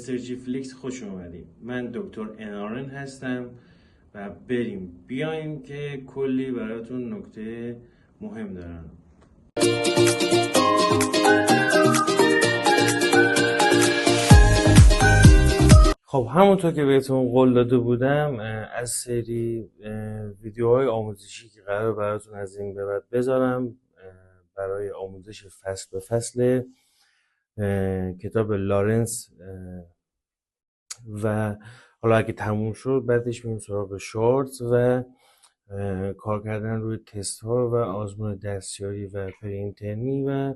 استرجی فلیکس خوش اومدید. من دکتر انارن هستم و بریم بیایم که کلی براتون نکته مهم دارم. خب همونطور که بهتون قول داده بودم از سری ویدیوهای آموزشی که قرار براتون از این به بعد بذارم برای آموزش فصل به فصل کتاب لارنس و حالا اگه تموم شد بعدش میریم سراغ شورتز و کار کردن روی تست ها و آزمون دستیاری و پرینترنی و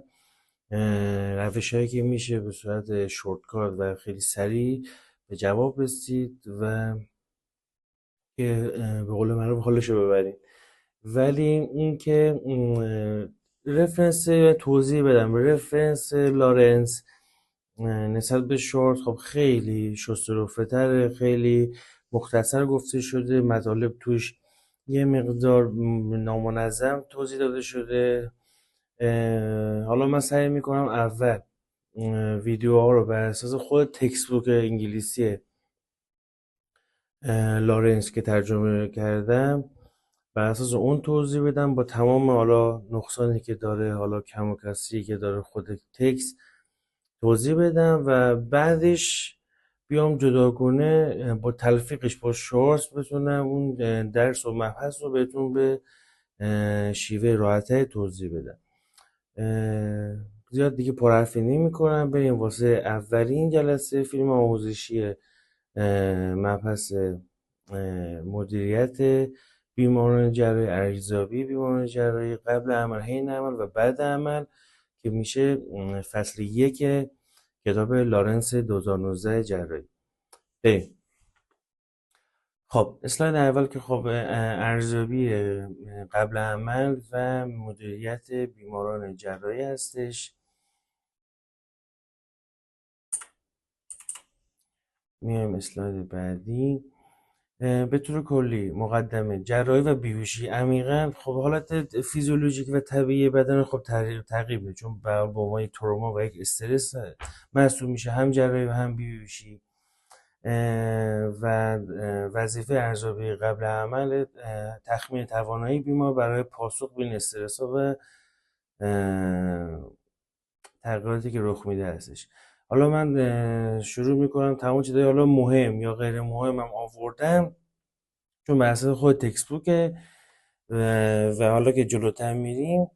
روش هایی که میشه به صورت شورتکات و خیلی سریع به جواب رسید و که به قول معروف حالش رو ببرید. ولی این که رفرنس توضیح بدم، رفرنس لارنس نسبت به شورت خب خیلی شسترفته تره، خیلی مختصر گفته شده، مطالب توش یه مقدار نامنظم توضیح داده شده. حالا من سعی میکنم اول ویدیوها رو بر اساس خود تکست بوک انگلیسی لارنس که ترجمه کردم بر اساس اون توضیح بدم، با تمام حالا نقصانی که داره، حالا کم و کسری که داره خود تکست توضیح بدم و بعدش بیام جداگونه با تلفیقش با شورتس بتونم اون درس و مبحث رو بهتون به شیوه راحته توضیح بدم. زیاد دیگه پرحرفی نمی کنم، بریم واسه اولین جلسه فیلم آموزشی مبحث مدیریت بیماران جراحی ارزیابی بیماران جراحی قبل عمل، حین عمل و بعد عمل که میشه فصل 1 کتاب لارنس 2019 جراحی. خب اسلاید اول که خب ارزیابی قبل عمل و مدیریت بیماران جراحی هستش. میایم اسلاید بعدی. به طور کلی مقدمه جراحی و بیهوشی عمیقا خب حالت فیزیولوژیک و طبیعی بدن خب تغییر میده، چون به عنوان تروما و یک استرس محسوب میشه هم جراحی و هم بیهوشی. و وظیفه ارزیابی قبل عمل تخمین توانایی بیمار برای پاسخ به این استرس ها و تغییراتی که رخ میده هستش. حالا من شروع میکنم تمام چیزای حالا مهم یا غیر مهم هم آوردم چون بر اساس خود تکست بوکه و حالا که جلوتر میریم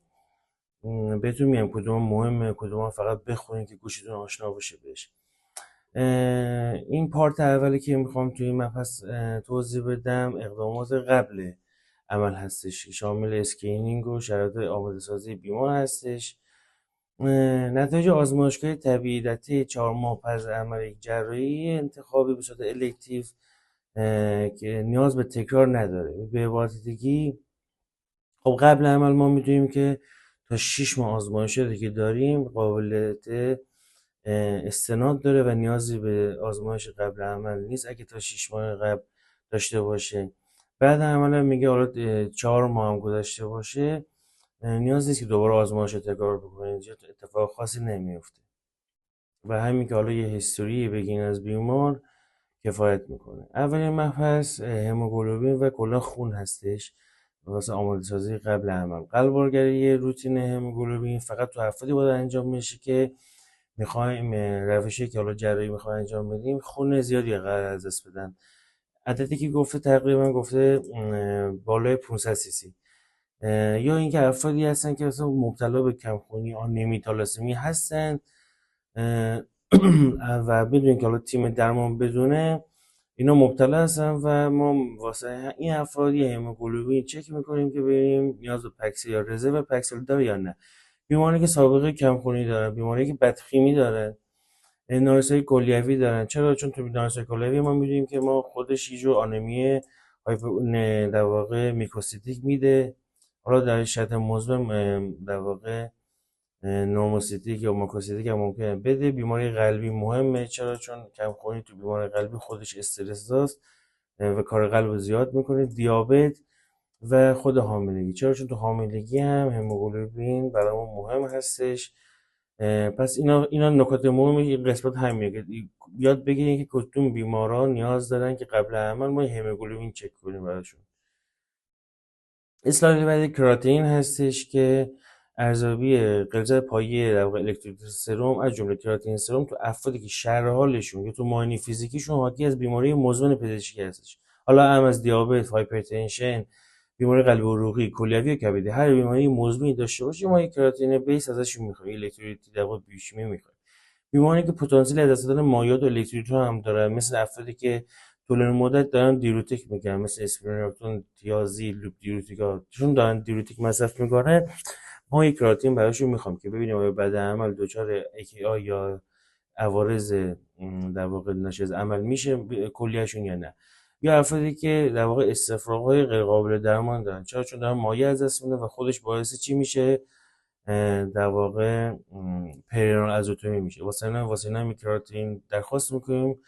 بهتون میگم کدوم مهمه، کدوم فقط بخونید که گوشتون آشنا باشه بهش. این پارت اولی که میخوام توی این مبحث توضیح بدم اقدامات قبل عمل هستش، شامل اسکرینینگ و شرایط آماده سازی بیمار هستش. نتایج آزمایشگاه طبیعی در طی 4 ماه پس از عمل یک جراحی انتخابی به صورت الکتیو که نیاز به تکرار نداره. به عبارت دیگه خب قبل عمل ما میدونیم که تا 6 ماه آزمایشاتی که داریم قابلیت استناد داره و نیازی به آزمایش قبل عمل نیست اگه تا 6 ماه قبل داشته باشه. بعد عمل میگه حالا 4 ماه هم گذشته باشه نیاز نیست که دوباره آزمایش رو تکرار بکنید، اتفاق خاصی نمیفته و همین که حالا یه هیستوری بگین از بیمار کفایت میکنه. اولین مبحث هموگلوبین و کلا خون هستش واسه آماده سازی قبل عمل. قلب‌آگری روتین هموگلوبین فقط تو افرادی باید انجام میشه که میخوایم روشی که حالا جراحی میخوایم انجام بدیم خون زیادی قرار از دست بدن. عددی که گفته تقریبا گفته بالای 500 سی سی. یا اینکه افرادی هستن که مثلا مبتلا به کمخونی آنیمیتالاسمی هستن و بدون که حالا تیم درمان بدونه اینا مبتلا هستن و ما واسه این افرادی هموگلوبین چک میکنیم که ببینیم نیاز به پکسل یا رزرو پکسل داره یا نه. بیماری که سابقه کمخونی دارن، بیماری که بدخیمی دارن، نارسایی کلیوی دارن. چرا؟ چون تو نارسایی کلیوی ما میدونیم که ما خودش یه جور آنمی در واقع میکروسیتیک میده، حالا در شرط مزمن در واقع نورموسیتیک یا ماکروسیتیک هم ممکنه بده. بیماری قلبی مهمه، چرا؟ چون کمخونی تو بیماری قلبی خودش استرس داست و کار قلب زیاد میکنه. دیابت و خود حاملگی، چرا؟ چون تو حاملگی هم هموگلوبین برای ما مهم هستش پس اینا نکات مهم این قسمت همینه که یاد بگیرین که کدوم بیمارا نیاز دارن که قبل عمل ما هموگلوبین چک کنیم براشون. اسلاید بعدی کراتین هستش که ارزیابی غلظت پایه در واقع الکترولیت سرم از جمله کراتین سرم تو افرادی که شرح حالشون یا تو معاینه فیزیکیشون حاکی از بیماری مزمن پزشکی هستش، حالا هم از دیابت، هایپرتنشن، بیماری قلبی عروقی، کلیوی یا کبدی، هر بیماری مزمنی داشته باشه ما یک کراتین بیس ازشون میخوایم، الکترولیت در واقع بیوشیمی میخوایم. بیماری که پتانسیل از دست دادن مایعات و الکترولیت هم دارن، مثل افرادی که طولانی مدت دارن دیورتیک میگن، مثل اسپرینوکتون، تیازی، لوپ دیورتیکا، چون دارن دیورتیک مصرف میکنن، ما یک کراتین براشون میخوام که ببینیم آیا بعد عمل دچار AKI یا عوارض در واقع ناشی از عمل میشه کلیهشون یا نه. یا افرادی که در واقع استفراغ‌های غیر قابل درمان دارن، چرا؟ چون دارن مایع از دست میدن و خودش باعث چی میشه؟ در واقع پرینال ازوتومی میشه. واسه اینا کراتین درخواست میکنیم.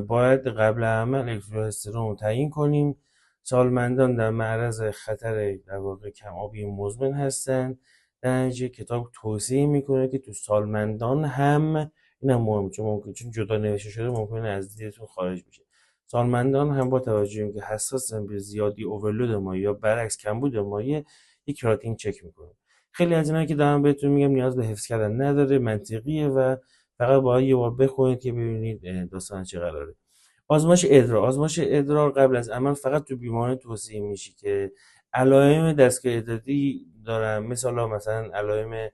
باید قبل عمل الکتروسترون رو تعیین کنیم. سالمندان در معرض خطر در واقع کم آبی مزمن هستن. در نتیجه کتاب توصیه میکنه که تو سالمندان هم، این هم مهمه چون جدا نوشته شده ممکنه از دیدتون خارج بشه، سالمندان هم با توجه به که حساسن به زیادی اوورلود مایع یا برعکس کمبود مایع یک کراتین چک میکنه. خیلی از اینا که دارم بهتون میگم نیاز به حفظ کردن نداره، منطقیه و فقط باید یه بار بخونید که ببینید داستان چه قراره. آزمایش ادرار قبل از عمل فقط تو بیماران توصیه میشه که علائم دستگاه ادراری دارن، مثلا علائم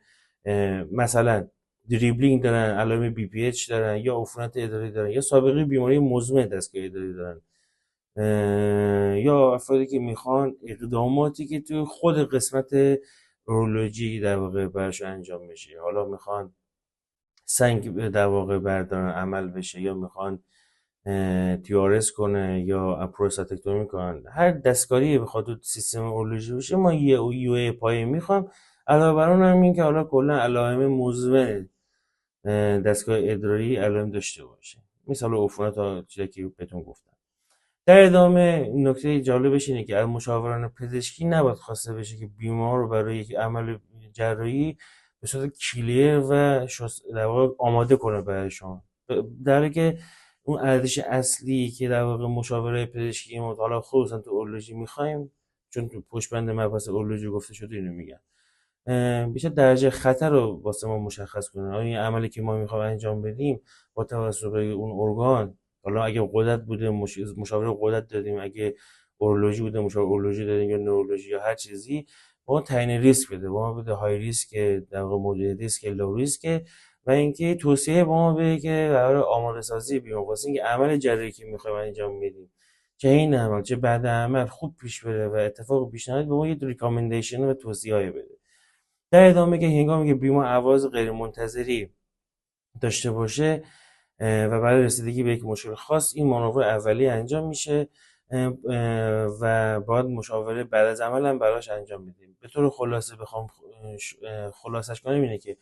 مثلا دریبلینگ دارن، علائم بی پی اچ دارن، یا عفونت ادراری دارن، یا سابقه بیماری مزمن دستگاه ادراری دارن، یا افرادی که میخوان اقداماتی که تو خود قسمت اورولوژی در واقع براش انجام بشه، حالا میخوان سنگ در واقع بردارن عمل بشه، یا میخوان تیارس کنه یا پروستاتکتومی کنن، هر دستکاری بخواد تو سیستم اورولوژی بشه ما یه یو ای پایه میخوام. علاوه بر اون هم این که حالا کلا علائم مزمن دستگاه ادراری علائم داشته باشه، مثال عفونت تا چیزی که بهتون گفتم. در ادامه نکته جالبش اینه که از مشاوران پزشکی نباید خواسته بشه که بیمار رو برای یک عمل جراحی به صورت کلیر و در واقع آماده کنه برای شما، در حالی که اون ارزش اصلی که در واقع مشاوره پزشکی ما حالا خصوصا تو اورولوژی میخوایم، چون تو پشت بند مبحث اورولوژی گفته شده اینو میگم، بیشتر درجه خطر رو واسه ما مشخص کنه. آیا این عملی که ما میخوایم انجام بدیم با توسط اون ارگان، حالا اگه قدرت بوده مشاوره قدرت دادیم، اگه اورولوژی بوده مشاوره اورولوژی دادیم، یا نورولوژی یا هر چیزی، با تعیین ریسک بده، با ما بده های ریسک، در واقع مدل ریسک، لو ریسک، و اینکه توصیه با ما بده که برای آماده سازی بیمار واسه اینکه عمل جراحی که میخوایم انجام بدیم، چه این عمل چه بعد عمل خوب پیش بره و اتفاق پیش نیاد، به ما یه ریکامندیشن و توصیه‌ای بده. در ادامه که هنگامی که بیمار عوارض غیرمنتظری داشته باشه و برای رسیدگی به یک مشکل خاص، این مانور اولیه انجام میشه و باید مشاوره بعد از عمل هم براش انجام بدیم. به طور خلاصه بخوام خلاصش کنم اینه که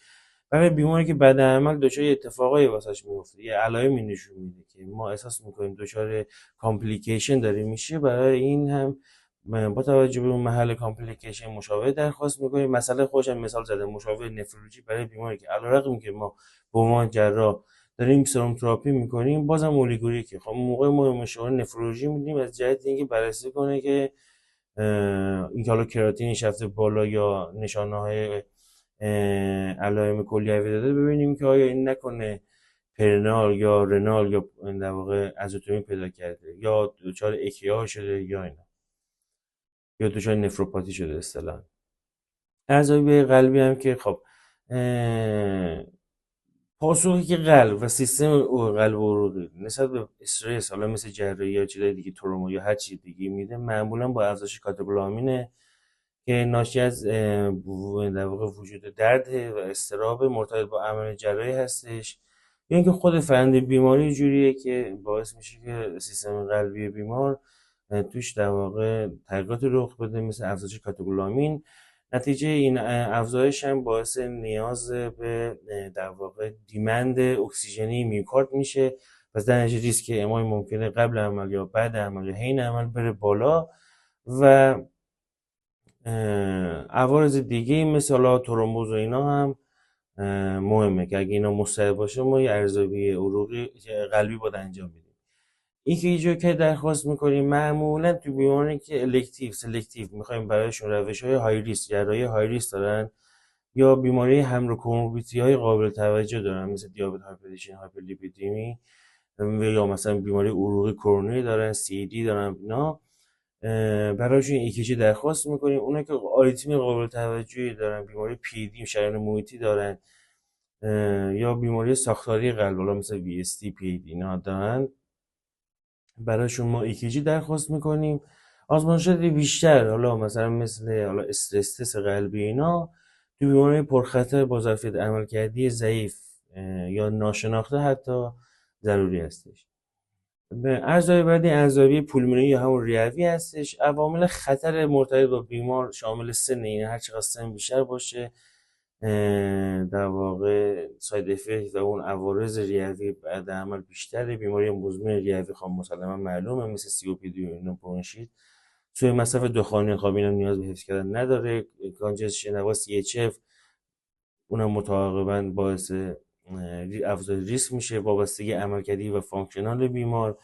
برای بیماری که بعد عمل دچار اتفاقایی واسش میفته، یه علائمی نشون میده که ما احساس میکنیم دچار کامپلیکیشن داره میشه، برای این هم با توجه به اون محل کامپلیکیشن مشاوره درخواست میکنیم. مسئله خودش مثال زده، مشاوره نفرولوژی برای بیماری که علیرغم که ما به عنوان جراح داریم سرم تراپی میکنیم، بازم اولیگوری که خب موقع ما مشاوره نفرولوژی میدیم از جهت اینکه بررسی کنه که اینکه حالا کراتینش رفته بالا یا نشانه های علائم کلیوی داده، ببینیم که آیا این نکنه پرنال یا رنال یا در واقع ازوتومی پیدا کرده، یا دچار اکیا شده، یا اینا، یا دچار نفروپاتی شده اصطلاحاً. ارزیابی قلبی هم که خب پاسخی که قلب و سیستم قلب عروقی نسبت به استرس، حالا مثل جراحی یا چیزای دیگه، تروما یا هر چیز دیگه میده، معمولا با افزایش کاتکولامینه که ناشی از در واقع وجود درد و اضطراب مرتبط با عمل جراحی هستش، یا اینکه خود فرآیند بیماری جوریه که باعث میشه که سیستم قلبی بیمار توش در واقع تغییرات رخ بده، مثل افزایش کاتکولامین. نتیجه این افزایش هم باعث نیاز به در واقع دیمند اکسیژنی میوکارد میشه، پس در نتیجه ریسک امای ممکنه قبل عمل یا بعد عمل یا حین عمل بره بالا، و عوارض دیگه مثل ترومبوز و اینا هم مهمه که اگه اینا مستعد باشه ما یه ارزیابی عروقی قلبی باید انجام بدیم. این که یه که درخواست میکنیم معمولا تو بیماری که الکتیو سلکتیو میخوایم برایشون روش های های ریسک جراحی های ریسک دارن یا بیماری همراه کوموربیدیتی های قابل توجه دارن مثل دیابت، هایپرتنشن، هایپرلیپیدمی یا مثلا بیماری عروقی کرونری دارن، سی دی دارن، اینا برایشون ایکیجی درخواست میکنیم. اونا که آریتمی قابل توجهی دارن، بیماری پی دی شریان محیطی دارن یا بیماری ساختاری قلب حالا مثل وی اس تی پی دی اینا دارن، براشون ما ایکیجی درخواست میکنیم. آزمایشات بیشتر حالا مثلا مثل حالا استرس قلبی اینا تو بیماری پرخطر با ظرفیت عملکردی ضعیف یا ناشناخته حتی ضروری هستش. ارزیابی بعدی ارزیابی پولمونری یا همون ریوی هستش. عوامل خطر مرتبط با بیمار شامل سن، این هر چقدر سن بیشتر باشه در واقع ساید افکت و اون عوارض ریوی بعد عمل بیشتره. بیماری مزمن ریوی خب مسلما معلومه مثل سی او پی دی و اینا، برونشیت، سوء مصرف دخانی خواب اینا نیاز به حفظ کردن نداره. کانجستشن هوا سی اچ اف اونم متعاقبا باعث افزایش ریسک میشه، وابستگی عملکردی و فانکشنال بیمار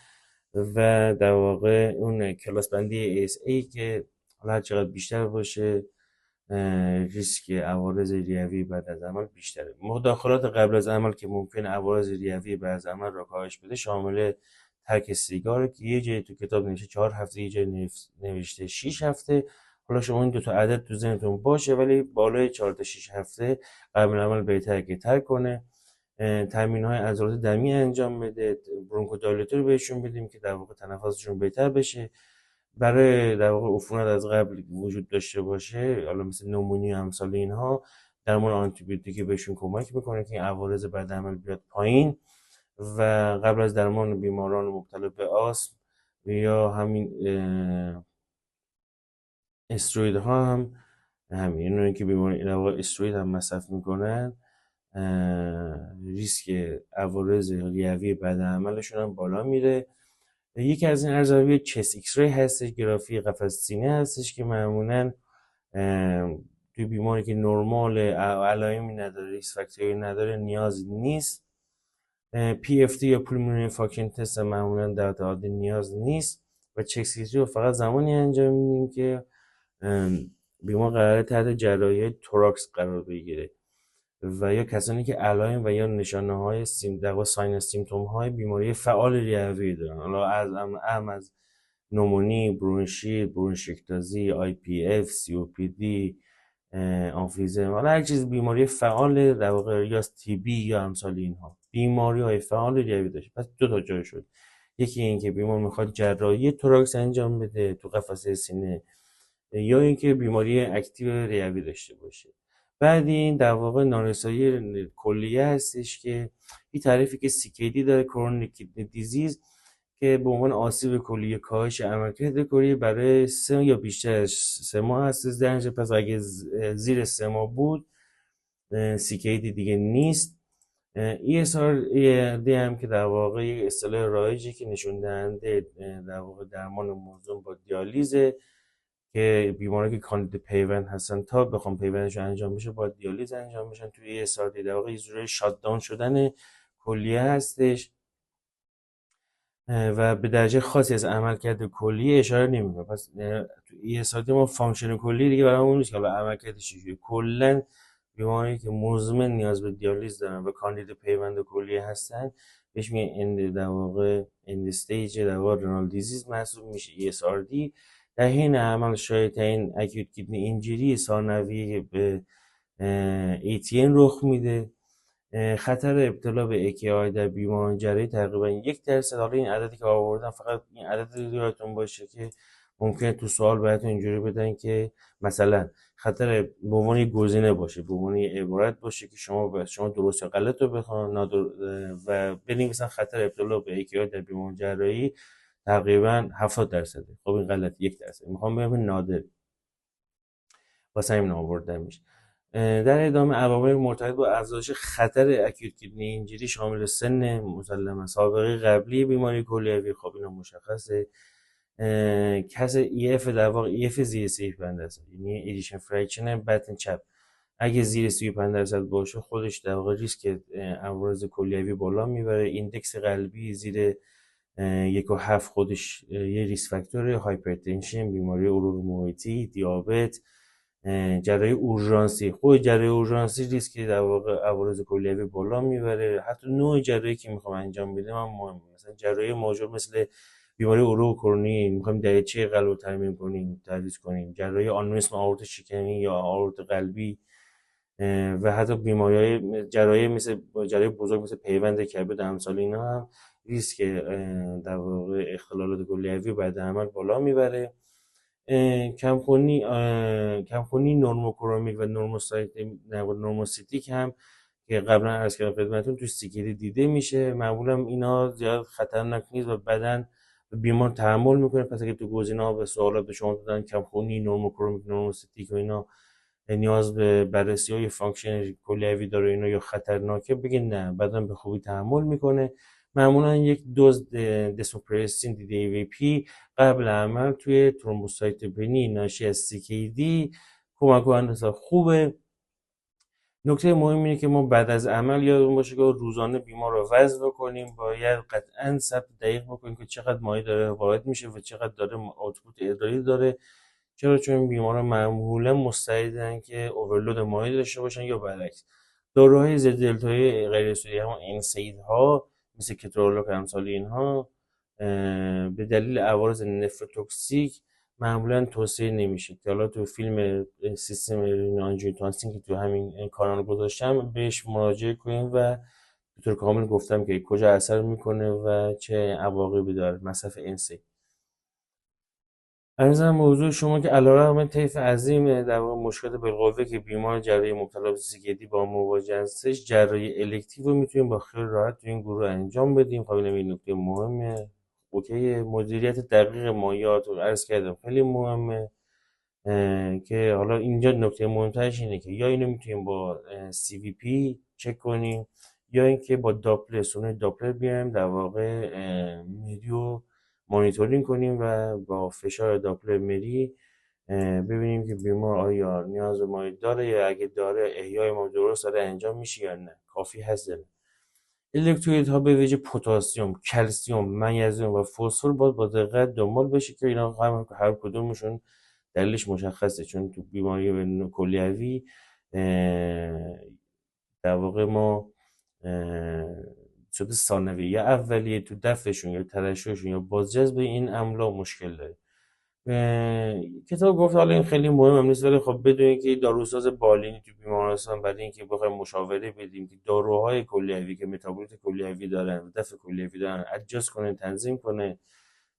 و در واقع اون کلاس بندی ASA که حالا هر چقدر بیشتر باشه ریسک عوارض ریوی بعد از عمل بیشتره. مداخلات قبل از عمل که ممکن عوارض ریوی بعد از عمل را کاهش بده شامل ترک سیگار که یه جای تو کتاب نوشته 4 هفته، یه جای نوشته 6 هفته. حالا شما این دو تا عدد تو ذهنتون باشه، ولی بالای 4 تا 6 هفته قبل عمل بهتره که ترک کنه. تامین های عضلات دمی انجام بده، برونکودایلاتور بهشون بدیم که در واقع تنفسشون بهتر بشه. برای در واقع عفونت از قبل وجود داشته باشه حالا مثل نمونی و امثال اینها، درمان آنتیبیوتیکی بهشون کمک میکنه که این عوارض بعد عمل بیاد پایین. و قبل از درمان بیماران مبتلا به آسم یا همین استروید ها هم همین اونایی که بیماری در واقع استروید هم مصرف میکنن ریسک عوارض ریوی بعد عملشون هم بالا میره. یکی از این ارزیابی چست ایکس ری هستش، گرافی قفس سینه هستش که معمولا توی بیماری که نرمال علائمی نداره، ریسک فاکتوری نداره، نیاز نیست. پی اف تی یا پولمونری فانکشن تست معمولا در عادی نیاز نیست و چک رو فقط زمانی انجام میدیم که بیمار قراره تحت جراحی توراکس قرار بگیره و یا کسانی که علائم و یا نشانه های در واقع ساین سیمتوم های بیماری فعال ریوی دارن، حالا از نومونی، برونشیت، برونشیکتازی، آی پی اف، سی او پی دی، آمفیزم، حالا هر چیز بیماری فعال در واقع یا تی بی یا امثال اینها بیماری های فعال ریوی داشت. پس دو تا جای شد، یکی این که بیمار میخواد جراحی توراکس انجام بده تو قفسه سینه یا اینکه بیماری اکتیو ریوی داشته باشه. بعد این در واقع نارسایی کلیه هستش که این تعریفی که CKD داره، کرونیک کیدنی دیزیز، که به عنوان آسیب کلیه کاهش عملکرد کلیه برای 3 یا بیشتر از 3 ماه هست درجه. پس اگه زیر 3 ماه بود CKD دیگه نیست. ESRD هم که در واقع یک اصطلاح رایجی که نشون دهنده در واقع درمان موزون با دیالیزه که بیماری که کاندید پیوند هستن تا بخوام پیوندشون انجام بشه باید دیالیز انجام بشن. توی ESRD در واقع یه جوری شات داون شدن کلیه هستش و به درجه خاصی از عملکرد کلیه اشاره نمیکنه. پس تو ESRD ما فانکشن کلی دیگه برامون نیست که حالا عملکرد چجوریه. کلا بیماری که مزمن نیاز به دیالیز دارن و کاندید پیوند کلیه هستن بهش میگن در واقع اند استیج در واقع رنال دیزیز محسوب میشه ESRD. در حین عمل شایع‌ترین اکیوت کیدنی اینجری ثانویه به ATN رخ میده. خطر ابتلا به AKI در بیماران جراحی تقریبا 1%. حالا این عددی که آوردم فقط این عدد یادتون باشه که ممکنه تو سوال براتون اینجوری بدن که مثلا خطر به عنوان گزینه باشه، به عنوان عبارت باشه که شما درست یا غلط رو بخوان و بنویسن خطر ابتلا به AKI در بیماران جراحی تقریبا 70%. خب این غلط 1%. میخوام بگم نادر، واسه همین آوردم میشه. در ادامه عوامل مرتبط با افزایش خطر اکیوت کیدنی اینجری شامل سن، مسلما سابقه قبلی بیماری کلیوی، خب اینا مشخصه. کس EF در واقع EF زیر 3 بند است، یعنی ایجیشن فرکشن بطن چپ اگه زیر 35% باشه خودش در واقع ریسک عوارض کلیوی بالا میبره. ایندکس قلبی زیر 1.7 خودش یه ریسک فاکتور، هایپرتنشن، بیماری عروق محیطی، دیابت، جراحی اورژانسی. خود جراحی اورژانسی ریسک در واقع عوارض کلیوی بالا میبره. حتی نوع جراحی که میخوام انجام بدم هم مهمه. مثلا جراحی ماژور مثل بیماری عروق کرونی میخوایم دریچه قلب رو ترمیم کنیم، تدریس کنیم، جراحی آنوریسم آورت شکمی یا آورت قلبی، و حتی بیماری‌های جراحی مثل جراحی بزرگ مثل پیوند کبد و امثال اینا هم ریسک در واقع اختلالات کلیوی بعد عمل بالا میبره. کمخونی نورموکرومیک و نورموسیتیک هم که قبلا عرض کردم خدمتتون تو سیکیری دیده میشه. معمولا اینا زیاد خطرناک نیست و بدن بیمار تحمل میکنه. پس اگه تو گزینه‌ها به سوالات به شما دادن کمخونی نورموکرومیک نورموسیتیک و اینا نیاز به بررسی های فانکشن کلیوی داره اینا یا خطرناکه، بگین نه، بدن به خوبی تحمل میکنه. معمولا یک دوز دسوپرسین دی قبل عمل توی ترومبوسایتوپنی ناشی از CKD کمک کننده خوبه. نکته مهم اینه که ما بعد از عمل یادمون باشه که روزانه بیمار رو وزن بکنیم. باید قطعا ثبت دقیق بکنیم که چقدر مایع داره وارد میشه و چقدر داره آوتپوت ادراری داره. چرا؟ چون بیمارا معمولا مستعدن که اوورلود مایع داشته باشن یا برعکس. داروهای ضد التهاب غیر استروئیدی همون انسید ها مثل کترولوک امثال اینها به دلیل عوارض نفروتوکسیک معمولا توصیه نمیشه که حالا تو فیلم سیستم آنژیوتانسین که تو همین کانال گذاشتم بهش مراجعه کنیم و به طور کامل گفتم که کجا اثر میکنه و چه عواقبی داره مصرف انسید. عرضم موضوع شما که علیرغم طیف عظیم در واقع مشکلات بالقوه که بیمار جراحی مبتلا به CKD با مواجه هستش، جراحی الکتیو رو میتونیم با خیال راحت تو این گروه انجام بدیم. خب این نکته مهمه. اوکی، مدیریت دقیق مایعات رو عرض کردم خیلی مهمه. که حالا اینجا نکته مهمترش اینه که یا اینو میتونیم با CVP چک کنیم یا اینکه با داپلر سونار داپلر بیایم در واقع مریو مانیتورینگ کنیم و با فشار داپلر مری ببینیم که بیمار آیا نیاز به مایع داره یا اگه داره احیای ما درست داره انجام میشه یا نه، کافی هست یا نه. الکترولیت‌ها به ویژه پتاسیم، کلسیم، منیزیم و فسفر باید با دقت دنبال بشه که اینا هر کدومشون دلیلش مشخصه. چون تو بیماری کلیوی در واقع ما شده ثانویه یا اولیه تو دفعشون یا ترشحشون یا بازجذب این املاح مشکل داره. کتاب گفت حالا این خیلی مهم هم نیست، ولی خب بدونید که داروساز بالینی تو بیمارستان برای اینکه بخوایم مشاوره بدیم که داروهای کلیوی که متابولیت کلیوی دارن دفع کلیوی دارن ادجاست کنه، تنظیم کنه،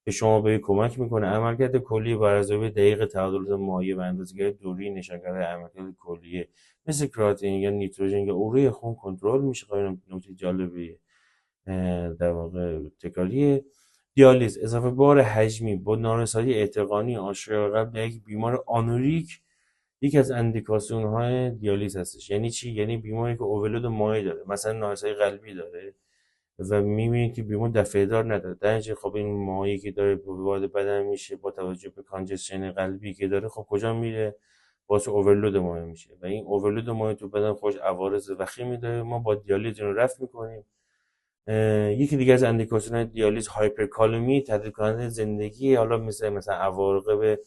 به شما به کمک میکنه. عملکرد کلی بر ارزیابی دقیق تعادلات مایع و اندازه‌گیری دوری نشانگر عملکرد کلیه مثل کراتین یا نیتروژن یا اوره خون کنترل میشه. خیلی نکته جالبیه در واقع تکراریه. دیالیز، اضافه بار حجمی با نارسایی احتقانی آشکار قبل یک بیمار آنوریک یکی از اندیکاسیون های دیالیز هستش. یعنی چی؟ یعنی بیماری که اوورلود مایع داره، مثلا نارسایی قلبی داره و میبینید که بیمار دفعه دار نداره، در نتیجه خب این مایعی که داره وارد بدن میشه با توجه به کانجسشن قلبی که داره خب کجا میره؟ باعث اوورلود مایع میشه و این اوورلود مایع تو بدن خودش عوارض وخیمی داره. ما با دیالیز رو رفع میکنیم. یکی دیگه از اندیکاسیون دیالیز هایپرکالمی، تهدید کننده زندگی، حالا مثلا عواقب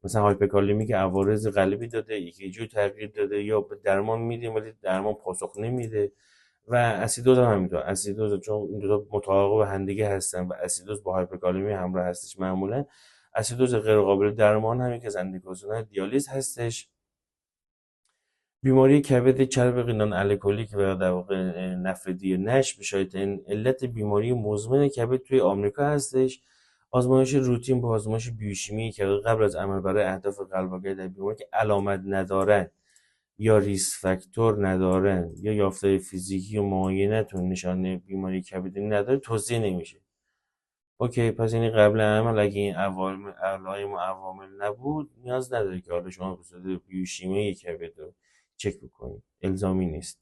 مثلا هایپرکالمی که عوارض قلبی داده، یکی جو تغییر داده یا درمان میدیم ولی درمان پاسخ نمیده. و اسیدوز هم همینطور. اسیدوز چون این دو تا متعاقب همدیگه هستن و اسیدوز با هایپرکالمی همراه هستش، معمولا اسیدوز غیر قابل درمان هم یکی از اندیکاسیون دیالیز هستش. بیماری کبد چرب نان الکلیک و در واقع نفردی نش به شایدترین علت بیماری مزمن کبد توی آمریکا هستش. آزمایش روتین با آزمایش بیوشیمی که قبل از عمل برای اهداف قلب‌آگاه در بیماری که علامت ندارن یا ریسک فاکتور ندارن یا یافته فیزیکی و معاینتون نشانه بیماری کبدی نداره توصیه نمیشه. اوکی، پس یعنی قبل عمل اگه این علائم و عوامل نبود نیاز نداره که حالا شما به صورت بیوشیمی کبد رو چک بکنید، الزامی نیست.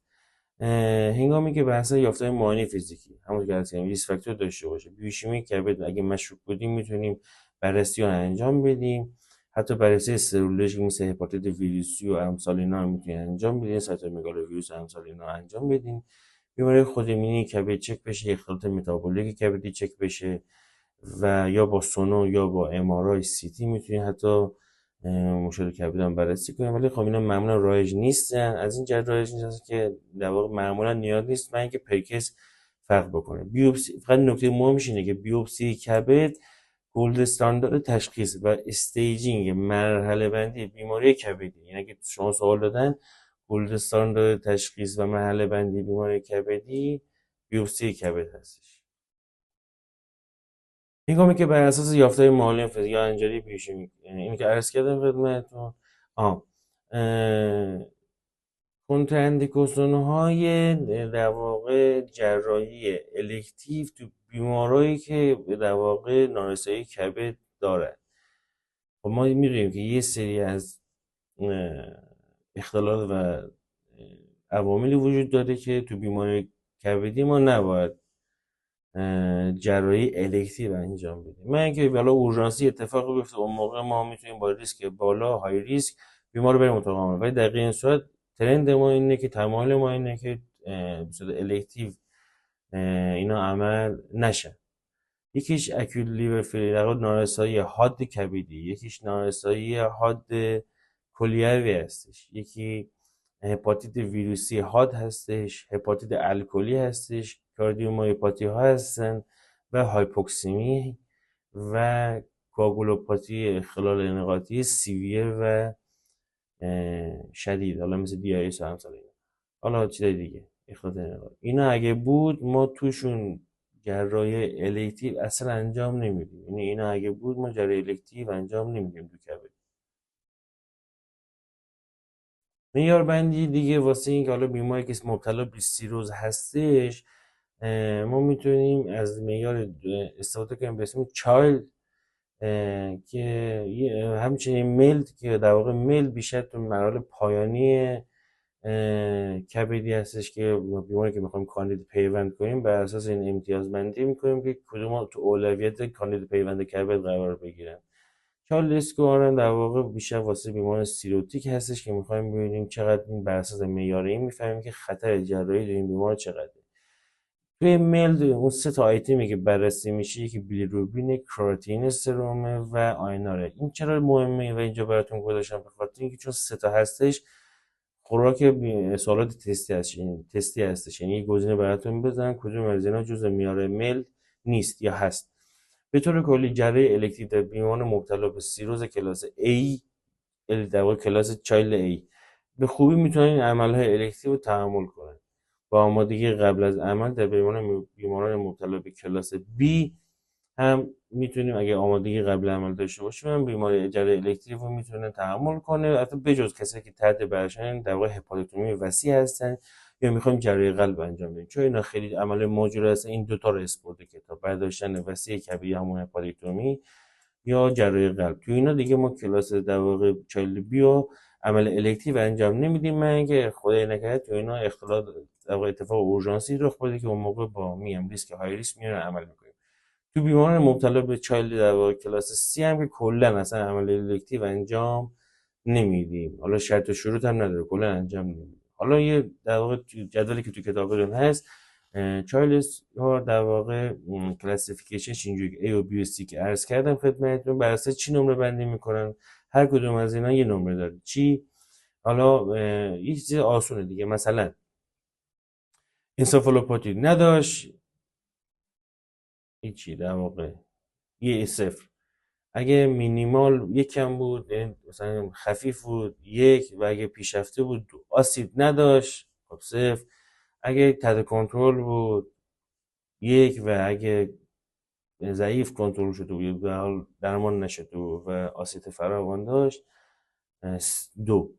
هنگامی که بحث یافته معاینه فیزیکی همون که گفتم ریسک فاکتور داشته باشه، بیوشیمی کبد اگه مشکوک بودیم میتونیم بررسی رو انجام بدیم. حتی بررسی سرولوژی مثل هپاتیت ویروسی و امثال اینا هم میتونید انجام بدین، سایتومگالوویروس و امثال اینا انجام بدین. بیماری خودمینی کبد چک بشه، اختلالات متابولیک کبدی چک بشه و یا با سونو یا با MRI CT میتونید حتی مشکل کبد هم بررسی کنیم. ولی خب اینا معمولا رایج نیستن، از این جهت رایج نیستن که در واقع معمولا نیاز نیست من اینکه پیکس فرق بکنه. بیوپسی فقط نکته مهمش اینه که بیوپسی کبد گلد استاندارد تشخیص و استیجینگ مرحله بندی بیماری کبدی. یعنی اگه شما سوال دادن گلد استاندارد تشخیص و مرحله بندی بیماری کبدی بیوپسی کبد هستش. هنگامی که بر اساس یافته‌های معالم یا انجری بیوشیمی اینی که عرض کردم خدمتتون کنتراندیکاسیون های در واقع جراحی الکتیو تو بیمارایی که در واقع نارسایی کبد دارن. خب ما می‌دونیم که یه سری از اختلالات و عواملی وجود داره که تو بیماری کبدی ما نباید جراحی الکتیو انجام بدیم. من اینکه بالا اورژانسی اتفاق بیفته اون موقع ما میتونیم با ریسک بالا های ریسک بیمار رو بریم اتاق عمل، ولی در این صورت ترند ما اینه که تمایل ما اینه که به صورت الکتیو اینا عمل نشن. یکیش اکوت لیور فیلر نارسایی حاد کبدی، یکیش نارسایی حاد کلیوی هستش، یکی هپاتیت ویروسی حاد هستش، هپاتیت الکلی هستش، کاردیومایوپاتی ها هستن و هایپوکسیمی و کوآگولوپاتی اختلال انقاطی سیویر و شدید، حالا مثل دیاریس و همسال اینا. حالا چیزای دیگه اختلالات انقاطی اینا اگه بود ما توشون جراحی الکتیو اصلا انجام نمیدیم. یعنی اینا اگه بود ما جراحی الکتیو انجام نمیدیم تو کبد. معیار بندی دیگه واسه این که حالا بیماری که مبتلا به سیروز هستش ما میتونیم از معیار استفاده کنیم به اسم چایلد که همچنین میل که در واقع میل بیشتر تو مراحل پایانی کبدی هستش که بیماری که میخوایم کاندید پیوند کنیم بر اساس این امتیازبندی میکنیم که کدوم تو اولویت کاندید پیوند کبد قرار بگیرن. چایلد اسکور در واقع بیشتر واسه بیماران سیروتیک هستش که میخوایم ببینیم چقدر این بر اساس معیار این میفهمیم که خطر جراحی در این بیمار چقدره. توی میل اون سه تا آیتمی که بررسی میشه یکی بیلیروبین، کراتین سرومه و آیناره. این چرا مهمه و اینجا براتون گذاشتم؟ به خاطر اینکه چون سه تا هستش خوراک سوالات تستی هستش، یعنی گزینه براتون بزنن کدوم از اینا جزء معیار میل نیست یا هست. به طور کلی جراحی الکتیو در بیماران مبتلا به سیروز کلاس A در واقع کلاس چایلد A به خوبی میتونن این عملهای الکتیو رو تحمل کنن. با آمادگی قبل از عمل در بیماران مبتلا به کلاس B هم میتونیم اگه آمادگی قبل عمل داشته باشیم بیماری جراحی الکتیو رو میتونه تحمل کنه، حتی بجز کسایی که تحت برشن در واقع هپاتوتومی وسیع هستن یا میخوایم جراحی قلب انجام بدیم، چون اینا خیلی عمل ماجور هستن. این دوتا رو اسپورت کتاب برداشتن وسیع کبدی همون هپاتوتومی یا جراحی قلب، تو اینا دیگه ما کلاس در واقع چایلد بیو عمل الکتیو انجام نمیدیم. من اینکه خدای نکرده تو اینا اختلال در واقع اتفاق اورژانسی رخ بده که اون موقع با میم ریسک های ریسک میارن عمل میکنیم. تو بیماران مبتلا به چایلد در واقع کلاس سی هم که کلا اصلا عمل الکتیو انجام نمیدیم، حالا شرط و شروط هم نداره، کلا انجام نمیدیم. حالا یه در واقع جدولی که تو کتابتون هست چایلز ها در واقع کلاسیفیکیشنش اینجوری A و B و C که عرض کردم خدمتتون بر اساس چی نمره بندی میکنن؟ هر کدوم از اینا یه نمره داره. چی؟ حالا یه چیز آسونه دیگه، مثلا انسفالوپاتی نداشت هیچی در واقع یه صفر. اگه مینیمال یکم بود مثلا خفیف بود یک، و اگه پیشرفته بود دو. آسید نداشت خب صفر. اگه تحت کنترل بود یک، و اگه ضعیف کنترل شده بود به حال درمان نشده بود و آسیت فراوان داشت دو.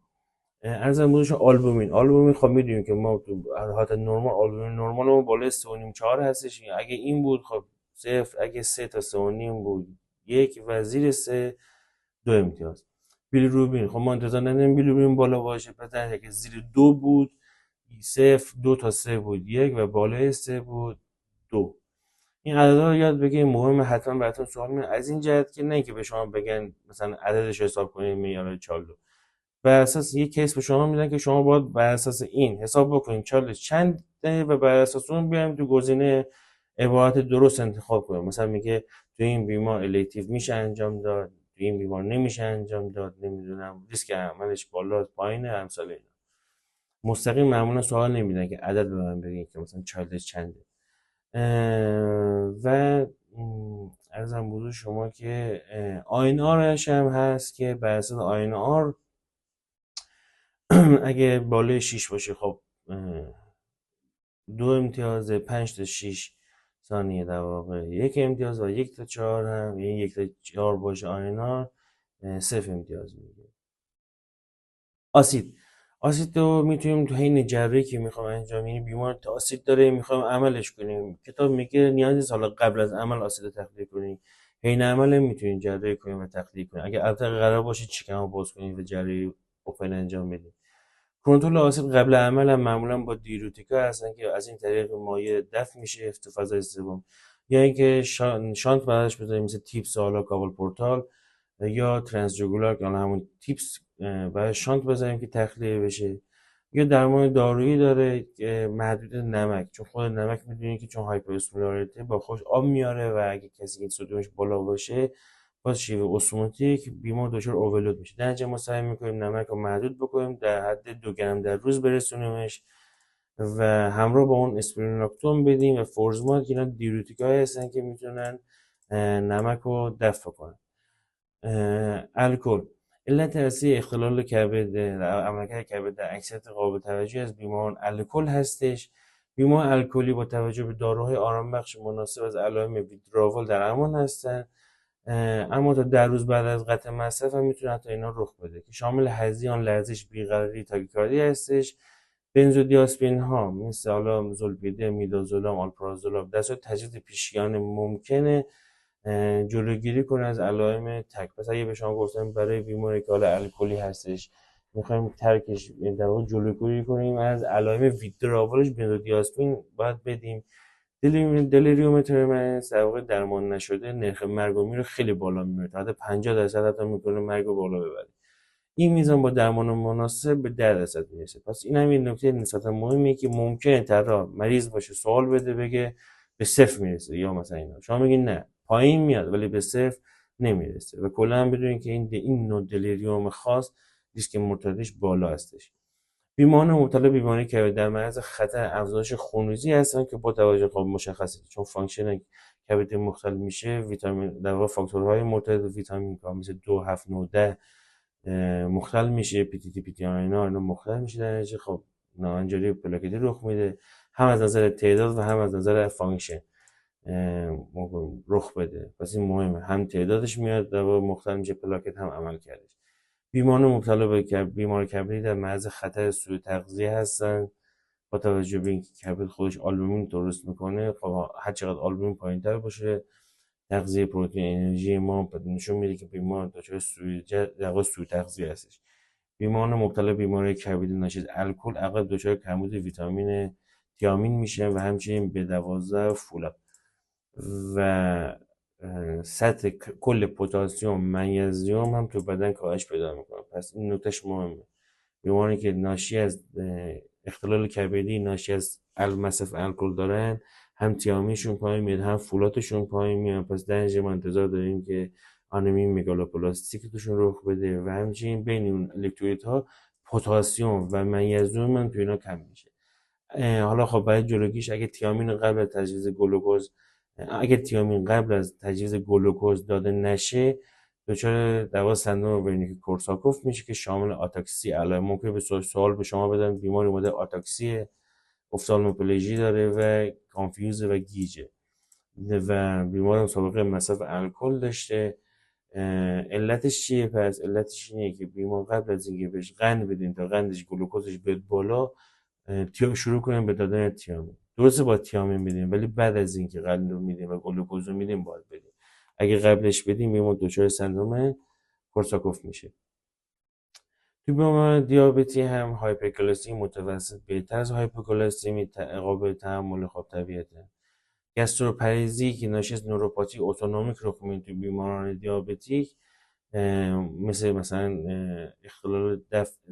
ارزم بودش آلبومین خب میدونیم که ما تو حالت نرمال آلبومین نرمال ما بالای 3.5 4 هستش. اگه این بود خب صفر، اگه 3 تا 3.5 بود یک، و زیر 3 2 امتیاز. بیلیروبین خب ما انتظار نداریم بیلیروبین بالا باشه، پس اگه زیر 2 بود صفر، 2 تا 3 بود یک، و بالای 3 بود 2. این عددا رو یاد بگیرید، مهمه. حتما براتون سوال میاد از این جهت که نه که به شما بگن مثلا عددش حساب کنید میاره چالو، بر اساس یک کیس به شما میدن که شما باید بر اساس این حساب بکنید چالش چنده و بر اساس اون بیایم تو گزینه عبارت درست انتخاب کنیم. مثلا میگه تو این بیمار الیتیو میشه انجام داد، تو این بیمار نمیشه انجام داد، نمیدونم ریسک عملش بالا پایینه، امثال اینا. مستقیم معمولا سوال نمیدن که عدد به من بگین که مثلا چالش چنده. و ارزم بزرگ شما که آین آرش هم هست که بر اساس آین آر اگه بالای 6 باشه خب 2 امتیاز، 5 تا 6 ثانیه در واقع 1 امتیاز، و 1 تا 4 هم، یعنی 1 تا 4 باشه آین آر 0 امتیاز میگه. آسید، آسید رو میتونیم تو حین جراحی که میخوام انجام، یعنی بیمار تا آسید داره میخوام عملش کنیم، کتاب میگه نیازی نیست حالا قبل از عمل آسید رو تخلیه کنیم، حین عمل میتونیم جراحی کنیم و تخلیه کنیم اگه البته قرار باشه چکم رو باز کنیم و جراحی اوپن انجام بدیم. کنترل آسید قبل عمل هم معمولا با دیوریتیکا هستن که از این طریق مایع دفع میشه تو فضای سوم، یا اینکه شانت بعدش بذاریم مثل تیپس حالا کابل پورتال، یا ترانسجوگولار که همون تیپس برای شانت بذاریم که تخلیه بشه، یا درمان دارویی داره محدود نمک، چون خود نمک میدونید که چون هایپر اسمولاریته با خوش آب میاره و اگه کسی که سدیمش بالا باشه باز شیوه اسموتیک بیمار دچار اوورلود میشه. در نتیجه ما سعی میکنیم نمک رو محدود بکنیم، در حد 2 گرم در روز برسونیمش و همراه با اون اسپرینولاکتون بدیم و فورزمات که اینا دیوریتیکایی هستن که میتونن نمک رو دفع کنن. الکل، علت اصلی اختلال کبد عملکرد کبد در اکثریت قابل توجهی از بیماران الکل هستش. بیمار الکلی با توجه به داروهای آرامبخش مناسب از علائم ویدرول در امان هستند، اما تا 10 روز بعد از قطع مصرف هم میتونه حتی اینا رخ بده که شامل هذیان، لرزش، بیقراری، تاکیکاردی هستش. بنزودیازپین ها مثل حالا زولپیده، میدازولام، آلپرازولام در صورت تجدید پیشیان ممکنه جلوگیری کنه از علائم تک. پس اگه به شما گفتم برای بیماری که حالا الکلی هستش میخوایم ترکش در واقع جلوگیری کنیم از علائم ویدرابولش، بنزودیازپین باید بدیم. دلیریوم ترمنس در واقع درمان نشده نرخ مرگ و میر خیلی بالا میره، تا حد 50% حتی میکنه مرگ رو بالا ببره. این میزان با درمان مناسب به 10% میرسه. پس این هم یه نکته نسبتا مهمیه که ممکنه طرح مریض باشه سوال بده بگه به 0 میرسه، یا مثلا اینا شما میگین نه پایین میاد ولی به 0 نمیرسه. و کلا هم بدونید که این نوع دلیریوم خاص ریسک مرتدیش بالا هستش. بیماران مبتلا به بیماری کبد در معرض خطر افزایش خونریزی هستند که با توجه خب مشخصه چون فانکشن کبد مختل میشه، ویتامین در واقع فاکتورهای مرتبط ویتامین کا مثل 2 7 9 10 مختل میشه، پی تی تی پی تی اینا مختل میشه، در نتیجه خب ناهنجاری پلاکتی رخ میده، هم از نظر تعداد و هم از نظر فانکشن رخ بده. پس این مهمه، هم تعدادش میاد در واقع مختل میشه پلاکت، هم عمل کردش. بیماران مبتلا به بیماری کبدی در معرض خطر سوء تغذیه هستند با توجه به اینکه کبد خودش آلبومین درست میکنه. خب هر چقدر آلبومین پایینتر باشه تغذیه پروتئین انرژی ما نشون میده که بیمار دچار سوء تغذیه هستش. بیماران مبتلا به بیماری کبدی ناشی از الکل اغلب دچار کمبود ویتامین تیامین میشن و همچنین به 12 فولاد و سطح کل پتاسیم منیزیم هم تو بدن کاهش پیدا میکنه. پس این نکتهش مهمه. بیماری که ناشی از اختلال کبدی ناشی از مصرف الکل دارن هم تیامینشون پایین میاد هم فولاتشون پایین میاد. پس در نتیجه ما انتظار داریم که آنمی مگالوپلاستیک توشون رخ بده و همچنین بین اون الکترولیت ها پتاسیم و منیزیم هم تو اینا کم میشه. حالا خب برای جلوگیش اگه تیامین قبل از تجویز گلوکوز داده نشه دچار در واقع سندروم ورنیک کورساکوف میشه که شامل آتاکسی علائم ممکنه به سوال به شما بدن بیماری اومده آتاکسی افتالموپلژی داره و کانفیوز و گیجه و بیمار سابقه مصرف الکل داشته. علتش چیه؟ پس علتش اینه که بیمار قبل از اینکه بهش قند بدین تا قندش گلوکوزش بیاد بالا شروع کنیم به دادن تیامین. درسته با تیامین بدیم ولی بعد از اینکه قند رو میدیم و گلوکوز رو میدیم باید بدیم. اگه قبلش بدیم بیمار دچار سندروم کورساکوف میشه. تو بیمار دیابتی هم هایپرگلیسمی متوسط بهتر از هایپوگلیسمی قابل تحمل خب طبیعته. گاستروپرهیزی که ناشی از نوروپاتی اتونومیک رخ میده تو بیماران دیابتیک، مثلا اختلال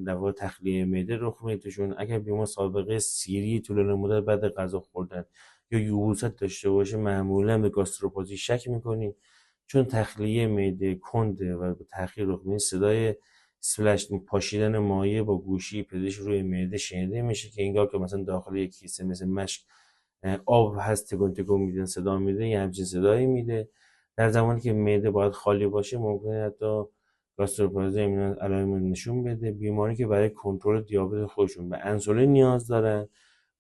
در واقع تخلیه معده رخ میده توشون. اگر بیمار سابقه سیری طولانی مدت بعد غذا خوردن یا یبوست داشته باشه، معمولا به گاستروپاتی شک میکنیم، چون تخلیه معده کنده و به تاخیر رخ میده. صدای سپلش پاشیدن مایع با گوشی پزشک روی معده شنیده میشه که انگار که مثلا داخل یک کیسه مثل مشک آب هست، تکون تکون میده، صدا میده، یه همچین صدایی میده. در زمانی که معده باید خالی باشه ممکنه حتی گاستروپارازی علائم نشون بده. بیماری که برای کنترل دیابت خودشون به انسولین نیاز دارن،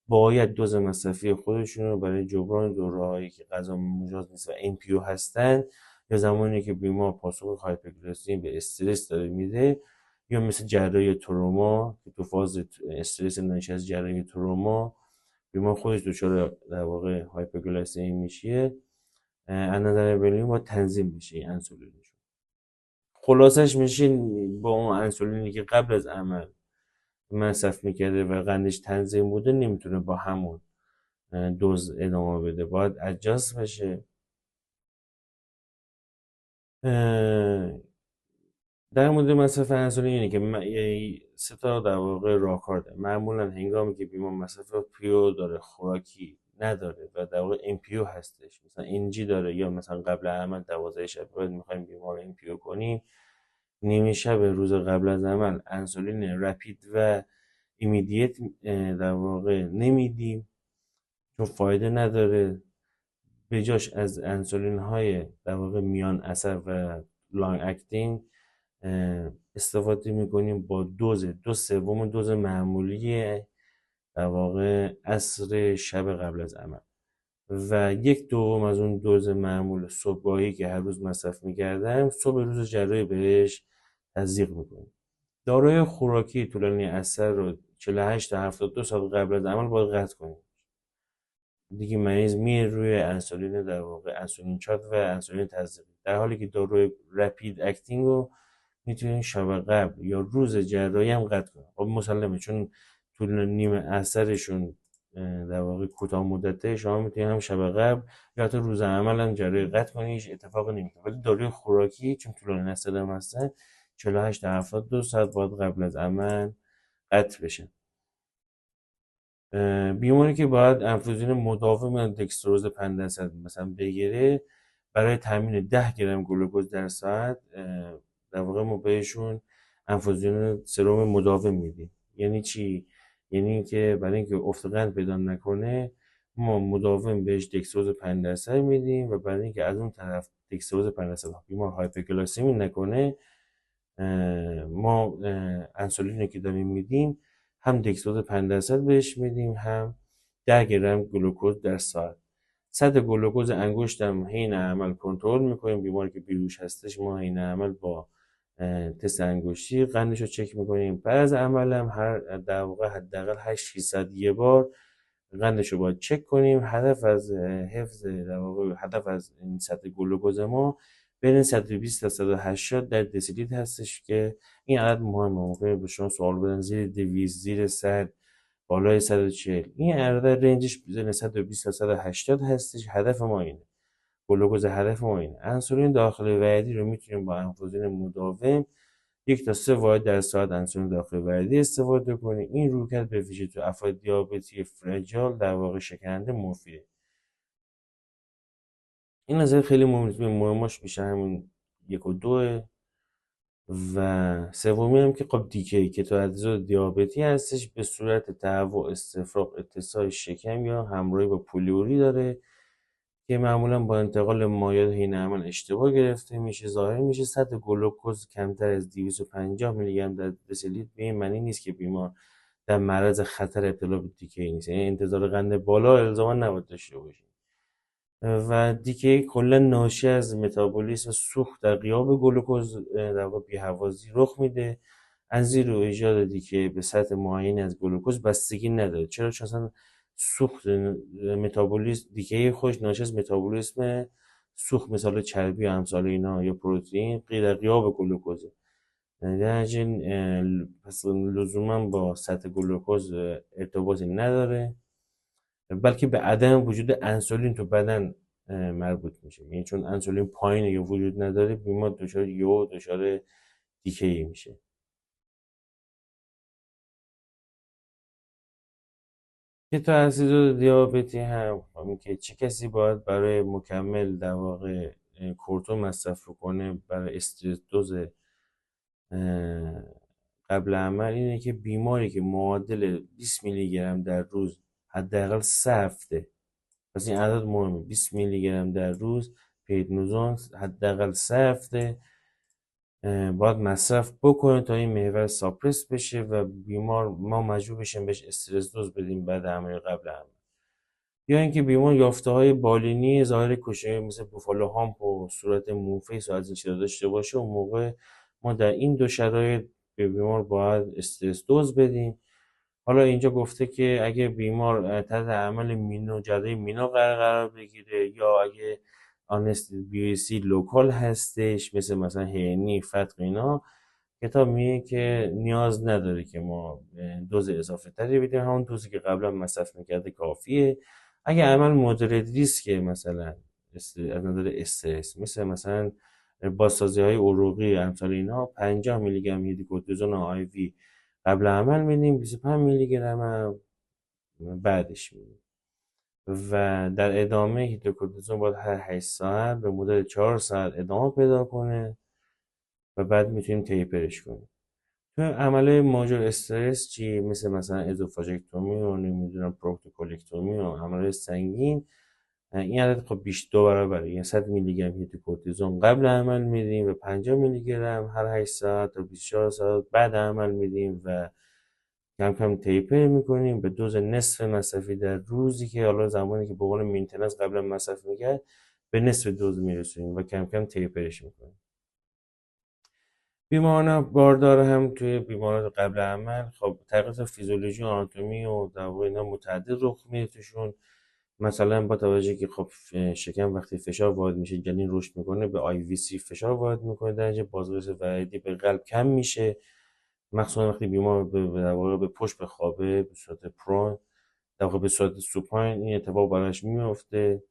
باید دوز مصرفی خودشون رو برای جبران دوره‌هایی که غذا مجاز نیست و NPO هستن، یا زمانی که بیمار پاسخ هایپوگلیسمی به استرس داره میده، یا مثل جراحی تروما که تو فاز استرس ناشی از جراحی تروما بیمار خودش دچار در واقع هایپوگلیسمی میشه، از نظر بینی باید تنظیم بشه انسولینشون. خلاصش میشه با اون انسولینی که قبل از عمل مصرف میکرده و قندش تنظیم بوده نمیتونه با همون دوز ادامه بده، باید ادجاست بشه. در مورد مصرف انسولین اینه که سه تا در واقع راهکار داره. معمولا هنگامی که بیمار مصرف پیو داره، خوراکی نداره و در واقع MPO هستش، مثلا NG داره، یا مثلا قبل عمل 12 شب بعد میخوایم بیمار رو MPO کنیم، نیمه شب روز قبل از عمل انسولین رپید و ایمیدیت در واقع نمیدیم، چون فایده نداره. به جاش از انسولین های در واقع میان اثر و لانگ اکتینگ استفاده میکنیم با دوز 2/3 دوز معمولی در واقع عصر شب قبل از عمل و 1/2 از اون دوز معمول صبحگاهی که هر روز مصرف میکردم صبح روز جراحی بهش تزریق میکنیم. داروی خوراکی طولانی اثر رو 48 تا 72 ساعت قبل از عمل باید قطع کنیم. دیگه مریض میره روی انسولین در واقع انسولین چات و انسولین تزریقی، در حالی که داروی رپید اکتینگ رو میتونیم شب قبل یا روز جراحی هم قطع کنیم. خب مسلمه، چون طول نیمه اثرشون در واقع کوتاه مدته، شما میتونید هم شب قبل یا حتی روز عمل هم جراحی قطع کنید، هیچ اتفاقی نمیفته. ولی داروی خوراکی چون طولانی اثر هم هستن 48 تا 72 ساعت باید قبل از عمل قطع بشه. بیماری که باید انفوزین مداوم دکستروز 5% مثلا بگیره برای تامین 10 گرم گلوکوز در ساعت، در واقع ما بهشون انفوزین سرم مداوم میدیم. یعنی چی؟ یعنی اینکه برای اینکه افت قند پیدا نکنه ما مداوم بهش دکستروز 5% میدیم و برای اینکه از اون طرف دکستروز 5% بیمار هایپوگلیسمی نکنه، ما انسولینی که داریم میدیم هم دکستروز 5% بهش میدیم، هم 10 گرم گلوکوز در ساعت. سطح گلوکوز انگشتم حین عمل کنترل میکنیم. بیماری که بیهوش هستش ما حین عمل با تست انگشتی قندش رو چک میکنیم. بعد از عمل هم هر در واقع حداقل 800 یه بار قندش رو باید چک کنیم. هدف از حفظ در واقع هدف از این سطح گلوکوز ما بین 120 تا 180 در دسیلیتر هستش که این عدد مهمه. ممکنه به شما سوال بدن زیر 200، زیر 100، بالای 140. این عدد رنجش بین 120 تا 180 هستش. هدف ما اینه، گلوکوز هدف ما اینه. انسولین داخل وعدی رو میتونیم با انفوزین مداوم 1 تا 3 واحد در ساعت انسولین داخل وعدی استفاده کنیم. این رویکرد به ویژه تو افراد دیابتی فرجال در واقع شکننده مفیده. این نظر خیلی مهماش میشه همون 1 و 2 و سومی هم که خب دیکی که تو ادزار دیابتی هستش به صورت تهوع، استفراغ، اتساع شکم یا همراهی با پولیوری داره که معمولا با انتقال مایع حین عمل اشتباه گرفته میشه. ظاهر میشه سطح گلوکوز کمتر از 250 میلی گرم در دسیلیتر به این معنی نیست که بیمار در معرض خطر ابتلا به دیکی نیست. یعنی انتظار قند بالا الزاما نباید داشته باشیم. و دیگه کلا ناشی از متابولیسم سوخت در غیاب گلوکوز در واقع بی‌هوازی رخ میده. از زیر و ایجاد دیگه به سطح معینی از گلوکوز بستگی نداره. چرا؟ چون اصلا سوخت متابولیسم دیگه خوش ناشی از متابولیسم سوخت مثال چربی و امثال اینا یا پروتئین در غیاب گلوکوزه. در پس لزوما با سطح گلوکوز ارتباطی نداره. بلکه به عدم وجود انسولین تو بدن مربوط میشه. یعنی چون انسولین پایینه یا وجود نداره، بیمار دچار دیکی میشه. کتواسیدوز دیابتی هم همین که چه کسی باید برای مکمل در واقع کورتون مصرف کنه برای استرس دوز قبل عمل، اینه که بیماری که معادل 20 میلی گرم در روز حداقل 3 هفته، پس این عدد مهمه، 20 میلی گرم در روز پریدنیزون حداقل 3 هفته باید مصرف بکنه تا این محور ساپرس بشه و بیمار ما مجبور بشیم بهش استرس دوز بدیم بعد عمل قبل عمل. یا اینکه بیمار یافته های بالینی ظاهر کوچه مثل بوفالو هامپ و صورت مونفیس و از این چیزا داشته باشه، اون موقع ما در این دو شرایط به بیمار باید استرس دوز بدیم. حالا اینجا گفته که اگه بیمار تحت عمل مینو جراحی مینا قرار بگیره یا اگه بی لوکال هستش مثلا هینی فتق اینا، کتاب میگه که نیاز نداره که ما دوز اضافه تری بدیم، همون دوزی که قبلا مصرف میکرده کافیه. اگه عمل مدرد ریسکه، مثلا از نظر استرس، مثلا بازسازی های عروقی امثال اینا، 50 میلی گرم هیدروکورتیزون آی وی قبل عمل میدیم، 25 میلی گرم هم بعدش میدیم و در ادامه هیدروکورتیزون باید هر 8 ساعت به مدت 4 ساعت ادامه پیدا کنه و بعد میتونیم تیپرش کنیم. تو عمله ماژور استرس چی؟ مثلا ازوفاژکتومی و نمیدونم پروکتوکولکتومی و عمله سنگین، این عدد خب بیش 2 برابره، یعنی 100 میلی گرم هیدروکورتیزون قبل عمل میدیم و 50 میلی گرم هر 8 ساعت تا 24 ساعت بعد عمل میدیم و کم کم تیپر میکنیم به دوز نصف مصرفی در روزی که حالا زمانی که به عنوان مینتیننس قبلا مصرف میکرد به نصف دوز میرسونیم و کم کم تیپرش میکنیم. بیماران باردار هم توی بیماران قبل عمل خب تغییرات فیزیولوژی و آناتومی و در واقع اینا متعدد رخ میده توشون. مثلا با توجه که خب شکم وقتی فشار وارد میشه جنین رشد میکنه، به آی وی سی فشار وارد میکنه، درجه بازرس وریدی به قلب کم میشه، مخصوصا وقتی بیمار در واقع به پشت بخوابه به صورت پرون، در واقع به صورت سوپاین این اتفاق براش میفته.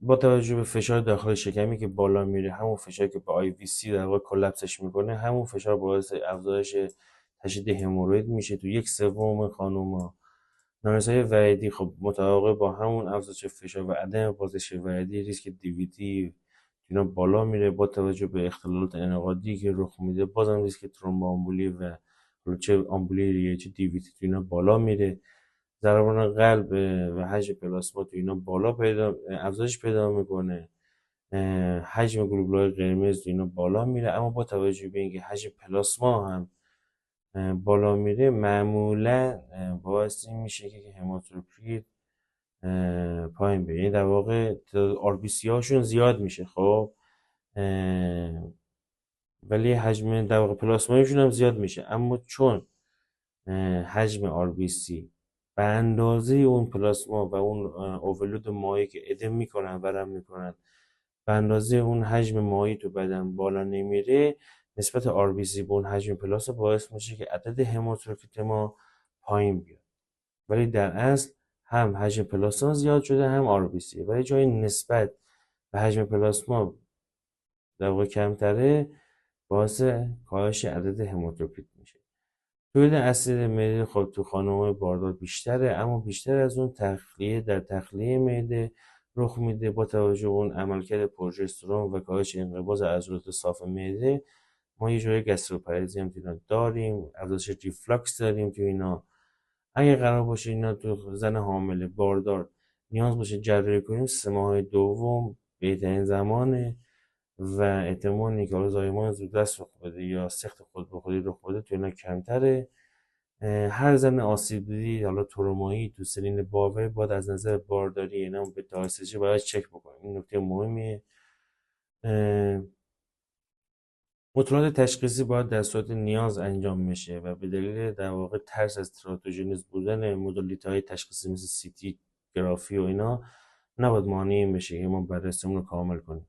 با توجه به فشار داخل شکمی که بالا میره، همون فشاری که به آی وی سی در واقع کلپسش میکنه، همون فشار باعث افزایش تشدید هموروید میشه تو 1/3 خانوما. نارسایی وریدی خب متواقع با همون افزایش فشار و عدم بازش وریدی ریسک دیویتی اینا بالا میره. با توجه به اختلالات انعقادی که رخ میده، بازم ریسک ترومبوآمبولی و چه آمبولی ریه چه دیویتی تو اینا بالا میره. ضربان قلب و حجم پلاسما تو اینا افزایش پیدا میکنه. حجم گلوبولای قرمز تو اینا بالا میره. اما با توجه به اینکه حجم پلاسما هم بالا میره، معمولا باعث این میشه که هماتوکریت پایین بره، یعنی در واقع آر بی سی هاشون زیاد میشه. خب ولی حجم در واقع پلاسمایشون هم زیاد میشه، اما چون حجم آر بی سی به اندازه اون پلاسما و اون اوورلود مایع که ادم میکنن ورم میکنن به اندازه اون حجم مایع تو بدن بالا نمیره، نسبت آر بی سی به اون حجم پلاسما باعث میشه که عدد هماتوکریت ما پایین بیاد. ولی در اصل هم حجم پلاسما زیاد شده هم آر بی سی، ولی جای نسبت به حجم پلاسما در واقع کمتره، باعث کاهش عدد هماتوکریت میشه. تولید اسید معده خب تو خانم‌های باردار بیشتره، اما بیشتر از اون در تخلیه معده رخ میده. با توجه به اون عملکرد پروژسترون و کاهش انقباض عضلات صاف معده، ما یه جوری گاستروپارازی هم تو اینا داریم، افزایش ریفلاکس داریم تو اینا. اگه قرار باشه اینا تو زن حامل باردار نیاز باشه جراحی کنیم، 3 ماه دوم بهترین زمانه و احتمال اینکه حالا زایمان زودرس رخ بده یا سخت خود به خودی رخ بده تو اینا کمتره. هر زن آسیب دیدی حالا ترومایی تو سنین باور باید از نظر بارداری اینا به تایسجی باید چک بکنیم، این نکته مهمیه. مطالعات تشخیصی باید در صورت نیاز انجام میشه و به دلیل در واقع ترس از تراتوژنیز بودن مدالیت‌های تشخیصی مثل سی تی، گرافی و اینا نباید مانع این بشه که ما بررسیمون رو کامل کنیم.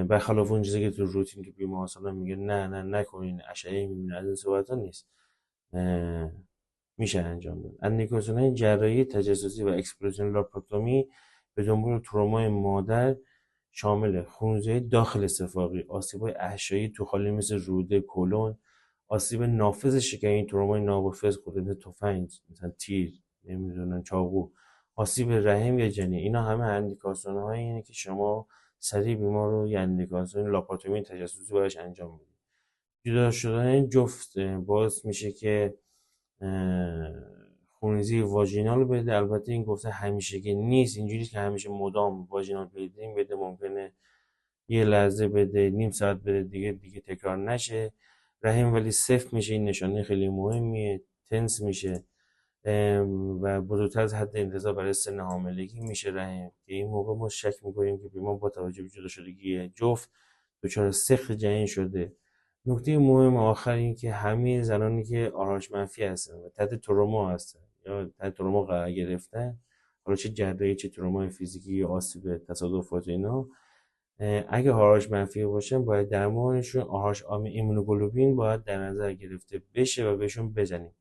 برخلاف اون چیزی که تو روتین که بیمار مثلا میگه نه نکنین اشعه میبینه، از این صحبت ها نیست. میشه انجام داد. اندیکاسیون‌های جراحی تجسسی و اکسپلوژن لاپاروتومی به دنبال ترومای مادر شامل خونریزی داخل استفاقی، آسیب‌های احشایی توخالی مثل روده، کلون، آسیب نافذ شکمی، ترومای نابافذ خودت تفنگ مثلا تیر، نمیدونم چاقو، آسیب رحم یا جنین. اینا همه اندیکاسیون‌هایی اینه که شما سریع بیمار رو یه اندیکاسیون لاپاروتومی تجسسی براش انجام بدید. جدا شدن این جفت باعث میشه که خونریزی واژینال بده. البته این گفته همیشگی نیست، اینجوری که همیشه مدام واژینال بدیم بده، ممکنه یه لحظه بده، نیم ساعت بده، دیگه تکرار نشه. رحم ولی صفر میشه، این نشانه خیلی مهمیه، تنس میشه و بزرگتر از حد انتظار برای سن حاملگی میشه رحم، که این موقع ما شک میکنیم که بیمار با توجه به جدا شدگی جفت دچار سقط جنین شده. نکته مهم آخر این که همه زنانی که آرش منفی هستن و تحت تروما هستن یا تحت تروما قرار گرفتن، حالا چه جراحی چه تروما فیزیکی یا آسیب تصادفات اینا، اگه آرش منفی باشن باید درمانشون آرش ایمونوگلوبین باید در نظر گرفته بشه و بهشون بزنیم،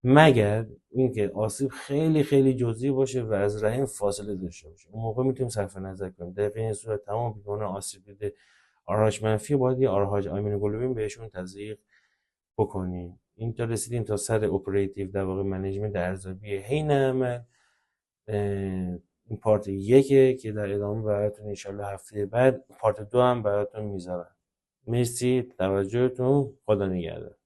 مگر اینکه آسیب خیلی خیلی جزئی باشه و از رحم فاصله داشته باشه، اون موقع میتونیم صرف نظر کنیم. در این صورت تمام بیماران آسیب دیده آرش منفی باید یه آرش ایمونوگلوبین بهشون تزریق بکنیم. این تا رسیدیم تا سر اپراتیو در واقع منیجمنت ارزیابی حین عمل. این پارت یکه که در ادامه براتون انشالله هفته بعد پارت دو هم براتون میذارم. مرسی توجهتون، خدا نگهدار.